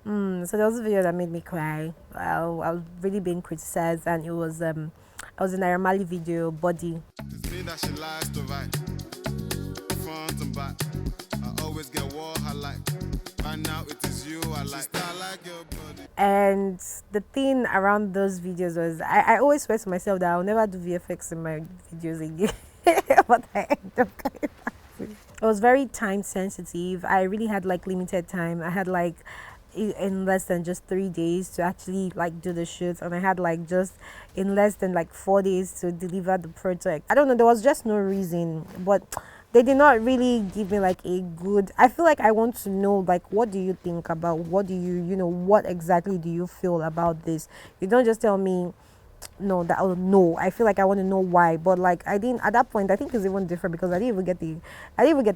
So there was a video that made me cry. I was really being criticized, and it was a Naira video, Body. It's me that she likes to write, front and back. I always get what I like. Right now it is you I like. I like your body. And the thing around those videos was I always swear to myself that I'll never do VFX in my videos again. But I end up going back to it. It was very time sensitive. I really had like limited time. I had like in less than just 3 days to actually like do the shoot, and I had like just in less than like 4 days to deliver the project. I don't know, there was just no reason, but they did not really give me like a good. I feel like I want to know, like, what do you think about, what do you know, what exactly do you feel about this? You don't just tell me no, that, oh no, I feel like I want to know why. But like I didn't at that point. I think it's even different because I didn't even get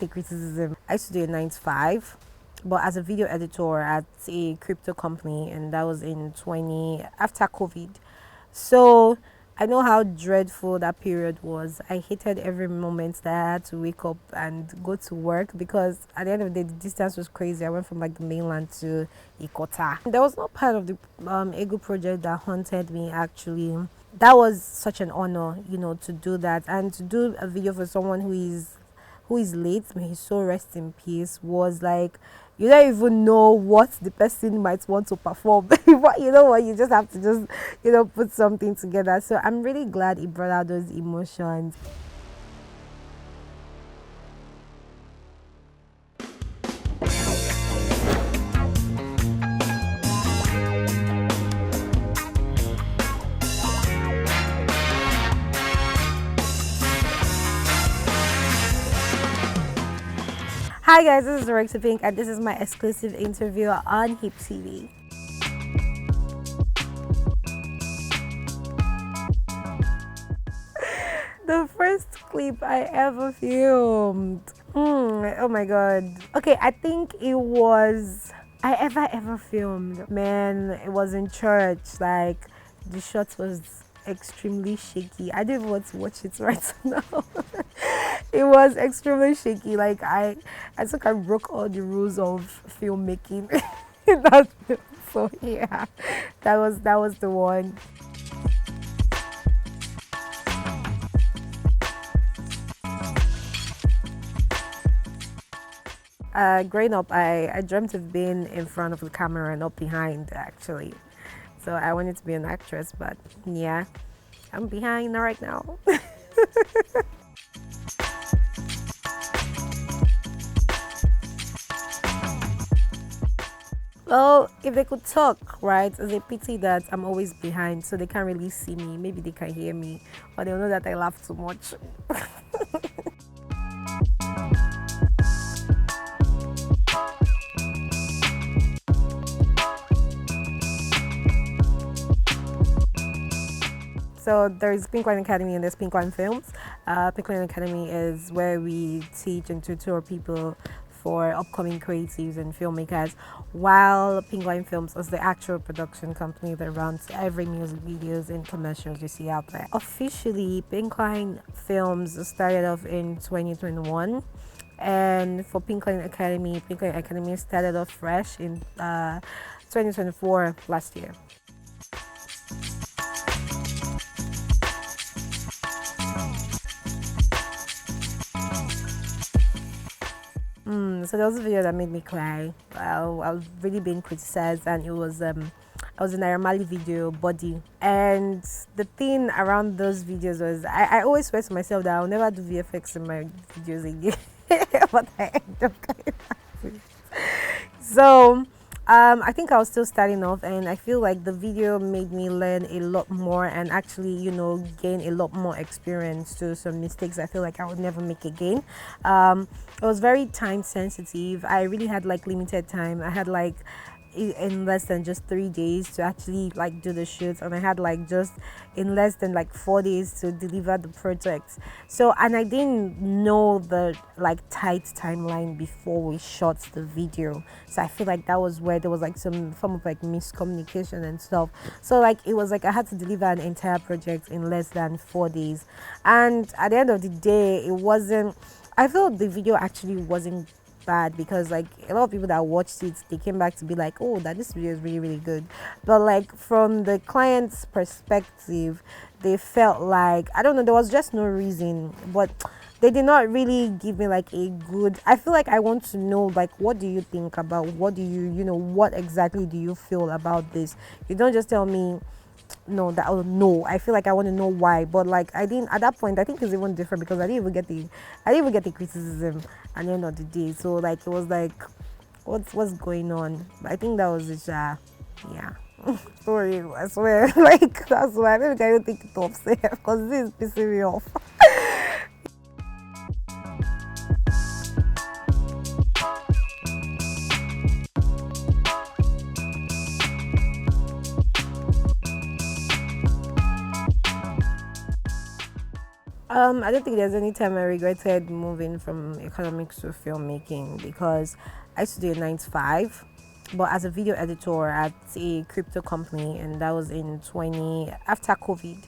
the criticism. I used to do a 9 to 5, but as a video editor at a crypto company, and that was in 20 after COVID. So I know how dreadful that period was. I hated every moment that I had to wake up and go to work, because at the end of the day, the distance was crazy. I went from like the mainland to Ikota. There was no part of the Ego project that haunted me actually. That was such an honor, to do that, and to do a video for someone who is late, may his soul rest in peace, was like, you don't even know what the person might want to perform. But you know what, you just have to just, put something together. So I'm really glad it brought out those emotions. Hi guys, this is Director Pink, and this is my exclusive interview on HipTV. The first clip I ever filmed. Oh my god. Okay, I think it was I ever filmed. Man, it was in church. Like the shot was extremely shaky. I didn't want to watch it right now. It was extremely shaky. Like I think I broke all the rules of filmmaking in that film. So yeah, that was the one. Growing up, I dreamt of being in front of the camera and not behind, actually. So I wanted to be an actress, but yeah, I'm behind right now. Well, if they could talk, right, it's a pity that I'm always behind, so they can't really see me. Maybe they can hear me, but they'll know that I laugh too much. So there's Pinkline Academy and there's Pinkline Films. Pinkline Academy is where we teach and tutor people for upcoming creatives and filmmakers, while Pinkline Films is the actual production company that runs every music videos and commercials you see out there. Officially, Pinkline Films started off in 2021, and for Pinkline Academy started off fresh in 2024 last year. So there was a video that made me cry. I was really being criticized, and it was a Naira video, Body. And the thing around those videos was I always swear to myself that I'll never do VFX in my videos again. But I end up going back to it. So I think I was still starting off, and I feel like the video made me learn a lot more and actually, gain a lot more experience to some mistakes I feel like I would never make again. It was very time sensitive. I really had like limited time. I had like in less than just 3 days to actually like do the shoot, and I had like just in less than like 4 days to deliver the project. So, and I didn't know the like tight timeline before we shot the video, so I feel like that was where there was like some form of like miscommunication and stuff. So like it was like I had to deliver an entire project in less than 4 days, and at the end of the day, it wasn't, I felt the video actually wasn't bad because like a lot of people that watched it, they came back to be like, oh, that this video is really really good. But like from the client's perspective, they felt like, I don't know, there was just no reason, but they did not really give me like a good, I feel like I want to know, like, what do you think about, what do you know, what exactly do you feel about this? You don't just tell me no, that, oh no, I feel like I want to know why. But like I didn't at that point, I think it's even different because I didn't even get the criticism at the end of the day. So like it was like, what's going on? But I think that was it. Yeah. Sorry, I swear. Like that's why maybe I don't think it off because this is pissing me off. I don't think there's any time I regretted moving from economics to filmmaking because I used to do a 9 to 5, but as a video editor at a crypto company, and that was in 20 after COVID.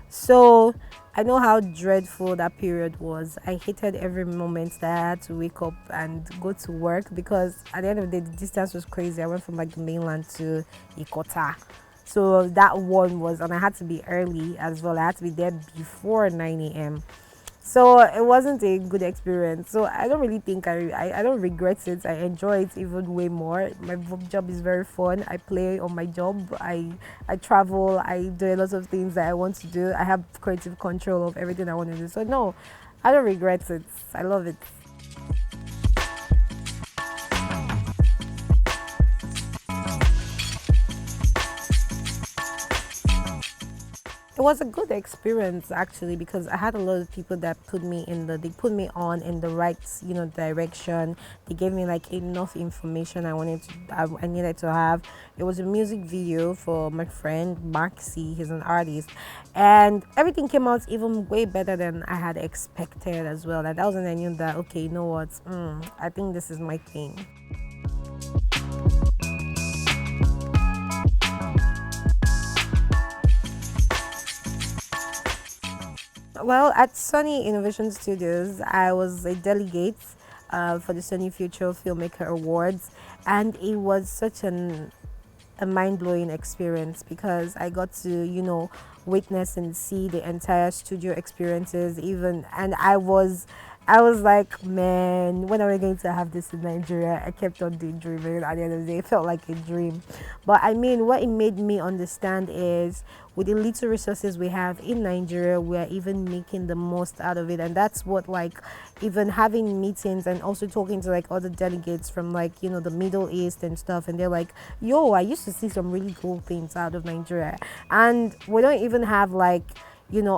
So I know how dreadful that period was. I hated every moment that I had to wake up and go to work because at the end of the day, the distance was crazy. I went from like the mainland to Ikota. So that one was, and I had to be early as well. I had to be there before 9 a.m. So it wasn't a good experience. So I don't really think I don't regret it. I enjoy it even way more. My job is very fun. I play on my job. I travel. I do a lot of things that I want to do. I have creative control of everything I want to do. So no, I don't regret it. I love it. It was a good experience actually because I had a lot of people that they put me on in the right, direction. They gave me like enough information I needed to have. It was a music video for my friend Maxi, he's an artist, and everything came out even way better than I had expected as well. And that was when I knew that, okay, you know what, I think this is my thing. Well, at Sony Innovation Studios, I was a delegate for the Sony Future Filmmaker Awards, and it was such a mind-blowing experience because I got to, witness and see the entire studio experiences even, and I was like, man, when are we going to have this in Nigeria? I kept on daydreaming. At the end of the day, it felt like a dream. But I mean, what it made me understand is with the little resources we have in Nigeria, we are even making the most out of it. And that's what, like, even having meetings and also talking to like other delegates from like, the Middle East and stuff. And they're like, yo, I used to see some really cool things out of Nigeria. And we don't even have like,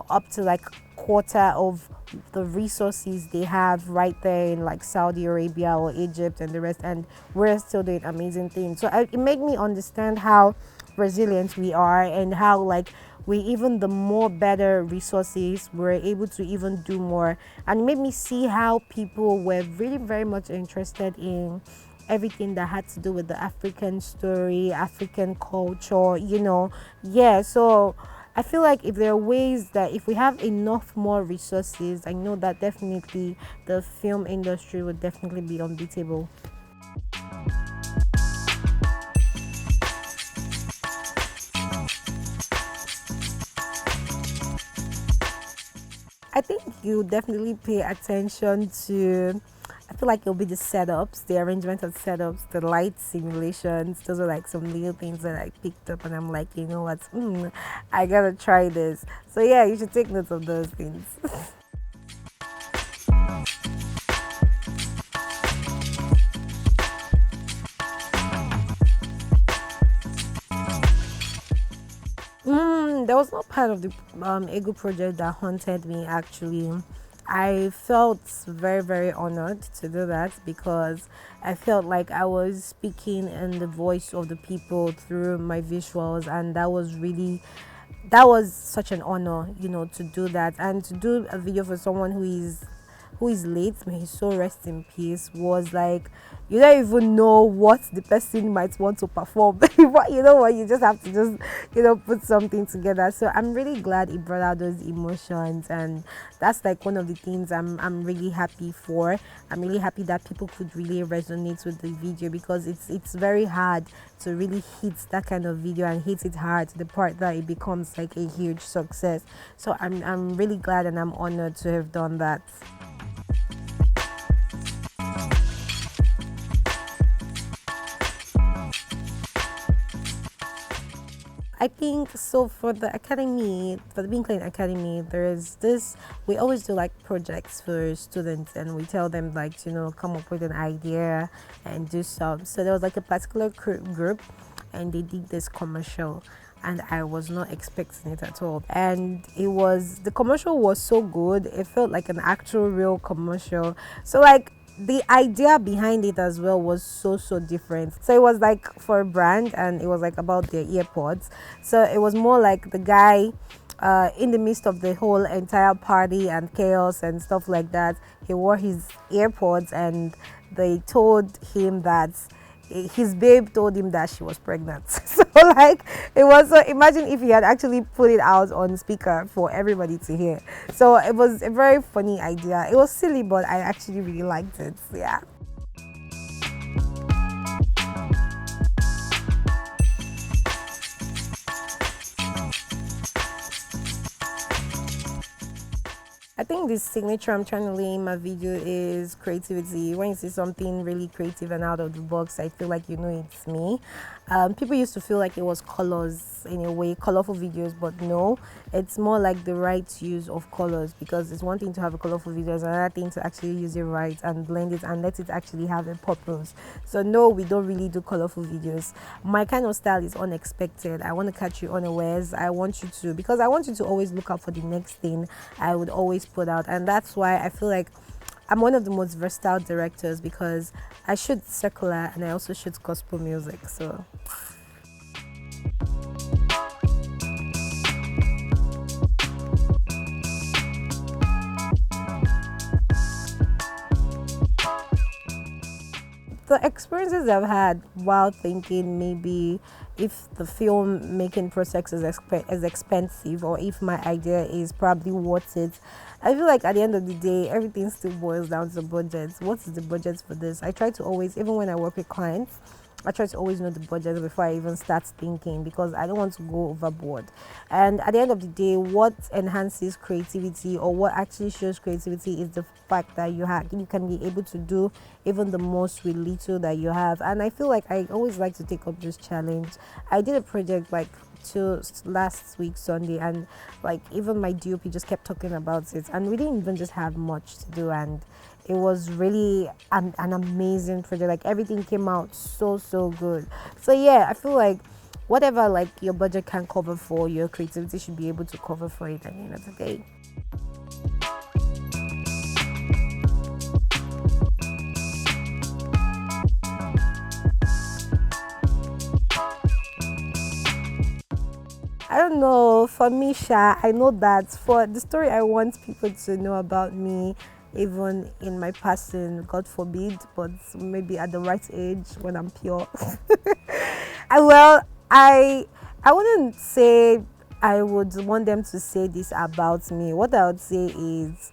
up to like quarter of the resources they have right there in like Saudi Arabia or Egypt and the rest, and we're still doing amazing things. So it made me understand how resilient we are and how like we even the more better resources we're able to even do more. And it made me see how people were really very much interested in everything that had to do with the African story, African culture, yeah. So I feel like if there are ways that if we have enough more resources, I know that definitely the film industry would definitely be unbeatable. I think you definitely pay attention to, I feel like it'll be the setups, the arrangement of setups, the light simulations. Those are like some little things that I picked up and I'm like, you know what, I gotta try this. So yeah, you should take notes of those things. There was no part of the Ego project that haunted me actually. I felt very, very honored to do that because I felt like I was speaking in the voice of the people through my visuals, and that was such an honor, to do that and to do a video for someone who is who is late, may his soul rest in peace, was like, you don't even know what the person might want to perform. But you know what, you just have to just, put something together. So I'm really glad it brought out those emotions, and that's like one of the things I'm really happy for. I'm really happy that people could really resonate with the video, because it's very hard to really hit that kind of video and hit it hard to the part that it becomes like a huge success. So I'm really glad and I'm honored to have done that. I think so. For the academy, for the Pinkline Academy, there is this, we always do like projects for students, and we tell them like, come up with an idea and do some. So there was like a particular group, and they did this commercial, and I was not expecting it at all. And the commercial was so good, it felt like an actual real commercial. So like, the idea behind it as well was so different. So it was like for a brand, and it was like about their earpods. So it was more like the guy in the midst of the whole entire party and chaos and stuff like that, he wore his earpods, and they told him that his babe told him that she was pregnant. So like, it was, so imagine if he had actually put it out on speaker for everybody to hear. So it was a very funny idea. It was silly, but I actually really liked it. Yeah. I think the signature I'm trying to lay in my video is creativity. When you see something really creative and out of the box, I feel like it's me. People used to feel like it was colors in a way, colorful videos, but no, it's more like the right use of colors, because it's one thing to have a colorful video, it's another thing to actually use it right and blend it and let it actually have a purpose. So no, we don't really do colorful videos. My kind of style is unexpected. I want to catch you unawares. Because I want you to always look out for the next thing I would always put out. And that's why I feel like I'm one of the most versatile directors, because I shoot secular and I also shoot gospel music. So the experiences I've had while thinking maybe if the film making process is expensive, or if my idea is probably worth it, I feel like at the end of the day, everything still boils down to budgets. What is the budget for this? I try to always, even when I work with clients, I try to always know the budget before I even start thinking, because I don't want to go overboard. And at the end of the day, what enhances creativity, or what actually shows creativity, is the fact that you can be able to do even the most with little that you have. And I feel like I always like to take up this challenge. I did a project like last week Sunday, and like even my DOP just kept talking about it, and we didn't even just have much to do, and it was really an amazing project. Like everything came out so good. So yeah, I feel like whatever like your budget can cover for, your creativity should be able to cover for it at the end of the day. I don't know, for me, Sha, I know that for the story I want people to know about me, even in my passing, God forbid, but maybe at the right age when I'm pure. I wouldn't say I would want them to say this about me. What I would say is,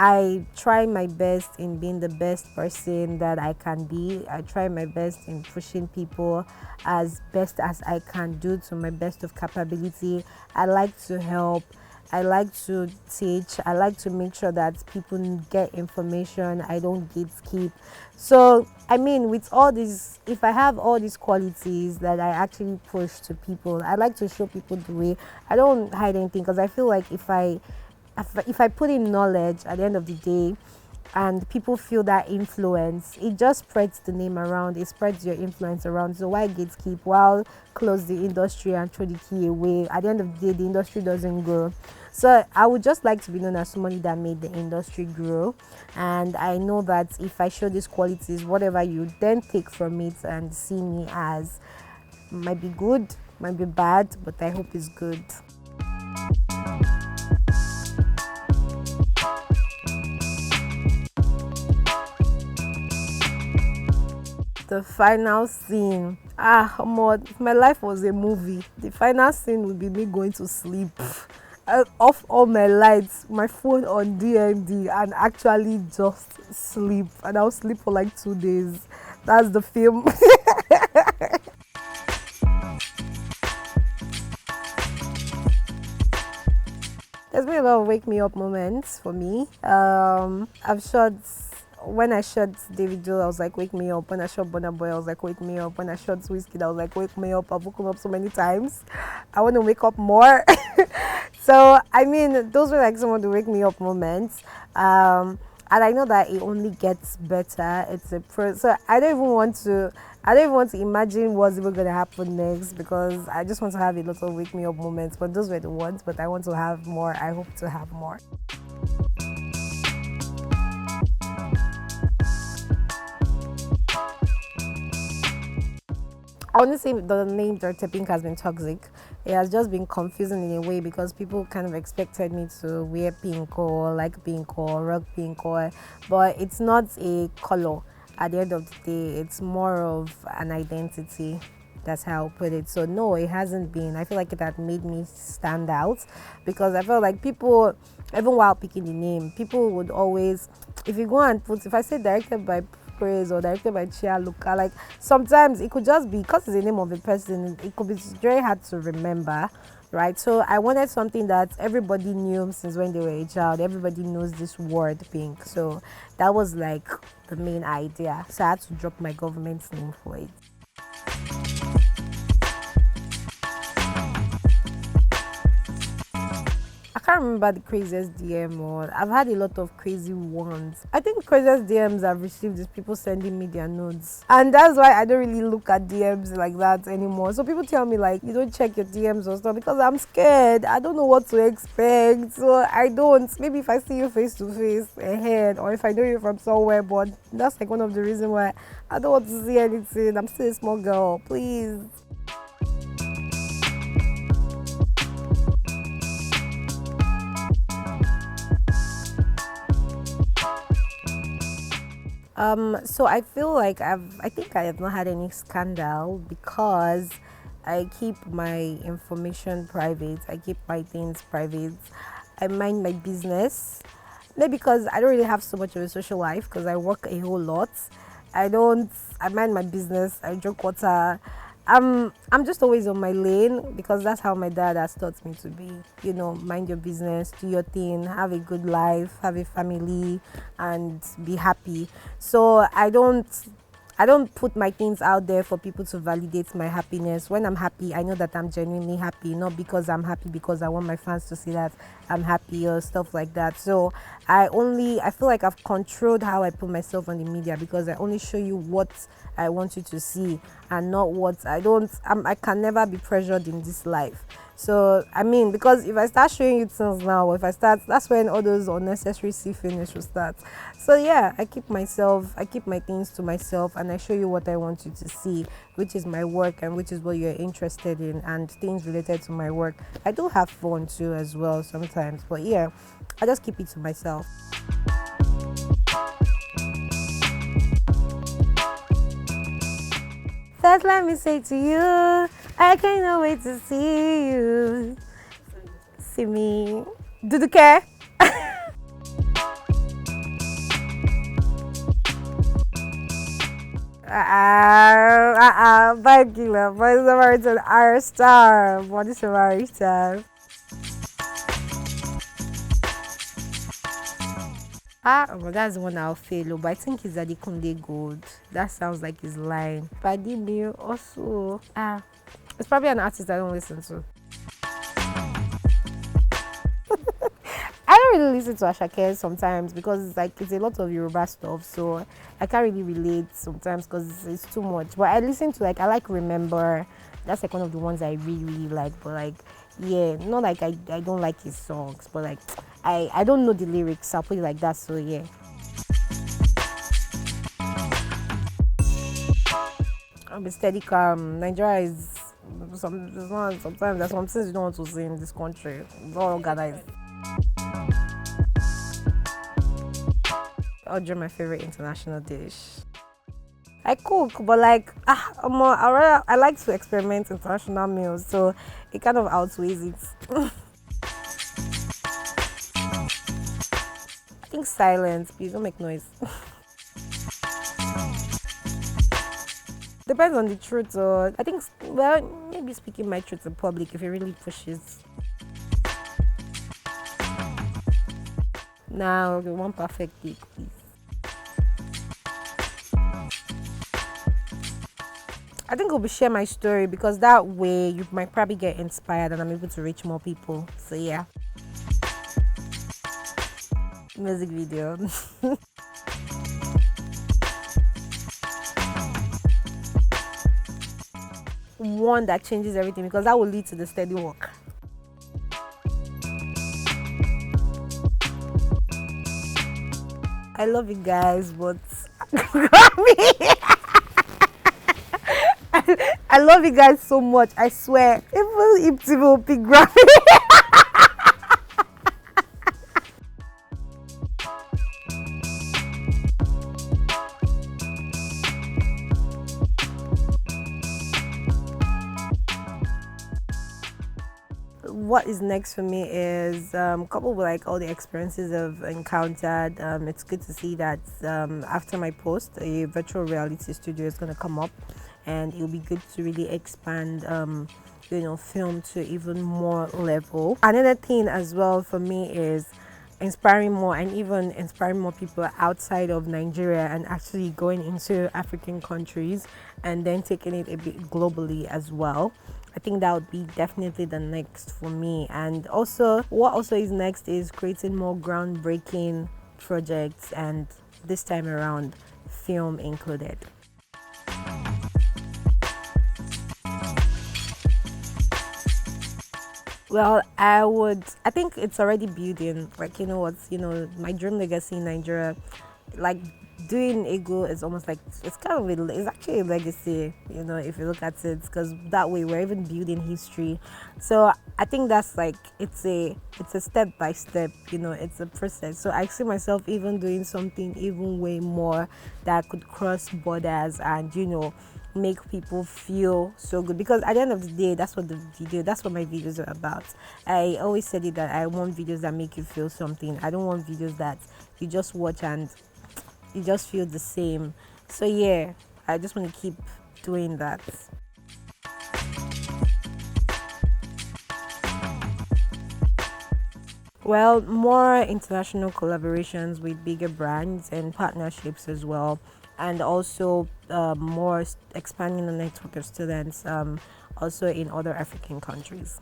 I try my best in being the best person that I can be. I try my best in pushing people as best as I can do to my best of capability. I like to help. I like to teach. I like to make sure that people get information. I don't gatekeep. So, I mean, with all these, if I have all these qualities that I actually push to people, I like to show people the way. I don't hide anything, because I feel like if I put in knowledge at the end of the day, and people feel that influence, it just spreads the name around, it spreads your influence around. So why gatekeep? While close the industry and throw the key away, at the end of the day, the industry doesn't grow. So I would just like to be known as somebody that made the industry grow. And I know that if I show these qualities, whatever you then take from it and see me as, might be good, might be bad, but I hope it's good. The final scene. If my life was a movie, the final scene would be me going to sleep. Off all my lights, my phone on DND, and actually just sleep. And I'll sleep for like 2 days. That's the film. There's been a lot of wake me up moments for me. When I shot David Joel, I was like, wake me up. When I shot Burna Boy, I was like, wake me up. When I shot Whiskey, I was like, wake me up. I've woken up so many times. I want to wake up more. So, I mean, those were like some of the wake me up moments. And I know that it only gets better. So I don't even want to imagine what's even gonna happen next, because I just want to have a lot of wake me up moments. But those were the ones. But I want to have more. I hope to have more. Honestly, the name Director Pink has been toxic. It has just been confusing in a way, because people kind of expected me to wear pink or like pink or rock pink, but it's not a color. At the end of the day, it's more of an identity. That's how I'll put it. So no, it hasn't been. I feel like it had made me stand out, because I felt like people, even while picking the name, people would always, if I say directed by Praise or directed by Chia Luka, like sometimes it could just be because it's the name of a person, it could be very hard to remember, right? So I wanted something that everybody knew since when they were a child. Everybody knows this word pink. So that was like the main idea. So I had to drop my government's name for it. I can't remember the craziest DM, or I've had a lot of crazy ones. I think the craziest DMs I've received is people sending me their nudes, and that's why I don't really look at DMs like that anymore. So people tell me like, you don't check your DMs or stuff, because I'm scared. I don't know what to expect, so I don't. Maybe if I see you face to face ahead, or if I know you from somewhere, but that's like one of the reasons why I don't want to see anything. I'm still a small girl, please. So I feel like I think I have not had any scandal, because I keep my information private. I keep my things private. I mind my business. Maybe because I don't really have so much of a social life, because I work a whole lot. I mind my business. I drink water. I'm just always on my lane, because that's how my dad has taught me to be. You know, mind your business, do your thing, have a good life, have a family, and be happy. So I don't put my things out there for people to validate my happiness. When I'm happy, I know that I'm genuinely happy, not because I'm happy because I want my fans to see that I'm happy or stuff like that. So I feel like I've controlled how I put myself on the media, because I only show you what I want you to see, and not what I can never be pressured in this life. So I mean, because if I start showing you things now, or if I start, that's when all those unnecessary see finish will start. So yeah, I keep my things to myself, and I show you what I want you to see, which is my work and which is what you're interested in, and things related to my work. I do have fun too as well sometimes, but yeah, I just keep it to myself. First, let me say to you, I cannot wait to see you. See me. Do the care? Bad killer. Boys Samaritan R star. Body Samaritan. Well, that's the one I'll fail, but I think it's Adekunle Gold. That sounds like his line. Paddy me also. It's probably an artist I don't listen to. I don't really listen to Ashake sometimes, because it's a lot of Yoruba stuff, so I can't really relate sometimes because it's too much. But I listen to I like Remember. That's like one of the ones I really, really like. But yeah, not like I don't like his songs, but I don't know the lyrics. I'll put it like that. So yeah. I'll be steady calm. Nigeria is sometimes there's some things you don't want to see in this country. It's all organized. I'll draw my favorite international dish. I cook, but like I like to experiment international meals, so it kind of outweighs it. I think silence. Please don't make noise. Depends on the truth, or I think, well, maybe speaking my truth in public if it really pushes. Now, okay, one perfect take, please. I think I'll be share my story because that way you might probably get inspired and I'm able to reach more people. So yeah. Music video. One that changes everything because that will lead to the steady work. I love you guys, but I love you guys so much. I swear. Even HipTV will pick Grammy. What is next for me is coupled with like all the experiences I've encountered. It's good to see that after my post, a virtual reality studio is going to come up, and it'll be good to really expand film to even more level. Another thing as well for me is inspiring more and even inspiring more people outside of Nigeria and actually going into African countries and then taking it a bit globally as well. I think that would be definitely the next for me. And also, what also is next is creating more groundbreaking projects, and this time around, film included. Well, I think it's already building. Like, my dream legacy in Nigeria, like doing Ego is almost like, it's kind of it's actually a legacy, if you look at it, because that way we're even building history. So I think that's like, it's a step by step, it's a process. So I see myself even doing something even way more that could cross borders and, make people feel so good, because at the end of the day, that's what my videos are about. I always said it that I want videos that make you feel something. I don't want videos that you just watch and you just feel the same. So yeah, I just want to keep doing that. Well, more international collaborations with bigger brands and partnerships as well, and also more expanding the network of students also in other African countries.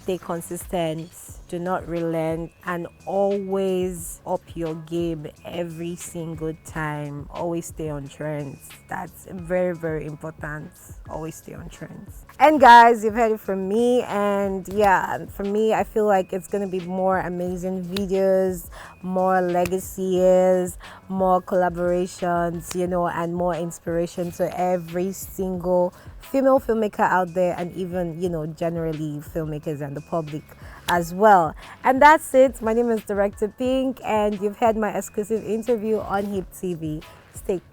Stay consistent, do not relent, and always up your game every single time. Always stay on trends. That's very, very important. Always stay on trends. And guys, you've heard it from me, and yeah, for me, I feel like it's gonna be more amazing videos, more legacies, more collaborations, and more inspiration to every single female filmmaker out there, and even generally filmmakers and the public as well. And that's it. My name is Director Pink, and you've had my exclusive interview on HipTV.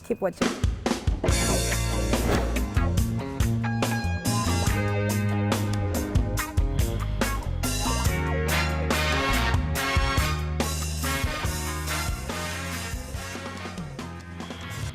Keep watching.